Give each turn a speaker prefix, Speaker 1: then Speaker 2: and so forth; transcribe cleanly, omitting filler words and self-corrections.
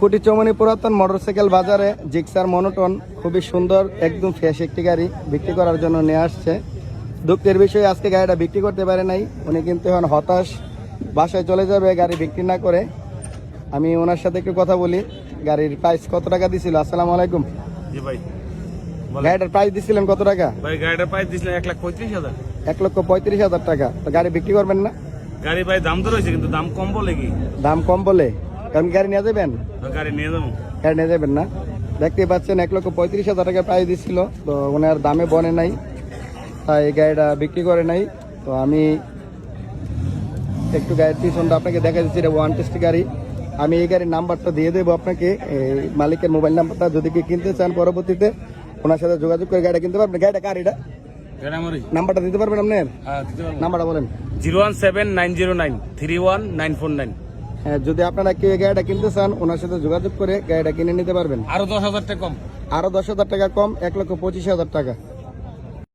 Speaker 1: কোটি চৌমনি পুরাতন মোটরসাইকেল বাজারে জিক্সার মনোটন খুবই সুন্দর একদম ফ্রেশ একটি গাড়ি বিক্রি করার জন্য নিয়ে আসছে। দুঃখের বিষয়ে আজকে গাড়িটা বিক্রি করতে পারে নাই, উনি কিন্তু এখন হতাশ, বাসায় চলে যাবে গাড়ি বিক্রি না করে। আমি ওনার সাথে একটু কথা বলি। গাড়ির প্রাইস কত টাকা দিছিল? আসসালামু আলাইকুম।
Speaker 2: জি ভাই,
Speaker 1: গাড়িটার প্রাইস দিছিলেন কত টাকা?
Speaker 2: ভাই গাড়িটার প্রাইস দিছিলেন 1,35,000।
Speaker 1: 1,35,000 টাকা। তো গাড়ি বিক্রি করবেন না?
Speaker 2: গাড়ি ভাই দাম তো রয়েছে, কিন্তু দাম কম বলে কি?
Speaker 1: দাম কম বলে? কারণ গাড়ি নিয়ে যাবেন?
Speaker 2: গাড়ি নিয়ে যাবো।
Speaker 1: গাড়ি নিয়ে যাবেন না? দেখতেই পাচ্ছেন 1,35,000 টাকা প্রাইস দিচ্ছিল, তো ওনার দামে বনে নাই, তাই গাড়িটা বিক্রি করে নাই। তো আমি একটু গাড়ির পিছনটা আপনাকে দেখা দিচ্ছি, এটা ওয়ান টেস্ট গাড়ি। আমি এই গাড়ির নাম্বারটা দিয়ে দেবো আপনাকে, এই মালিকের মোবাইল নাম্বারটা, যদি কি কিনতে চান পরবর্তীতে ওনার সাথে যোগাযোগ করে গাড়িটা কিনতে পারবেন। গাড়িটা গাড়িটা নাম্বারটা দিতে পারবেন আপনার? নাম্বারটা বলেন।
Speaker 2: 017-909-31949।
Speaker 1: হ্যাঁ, যদি আপনারা কেউ এই গাড়িটা কিনতে চান ওনার সাথে যোগাযোগ করে গাড়িটা কিনে নিতে পারবেন।
Speaker 2: আরো 10,000 টাকা কম।
Speaker 1: আরো 10,000 টাকা কম, 1,25,000 টাকা।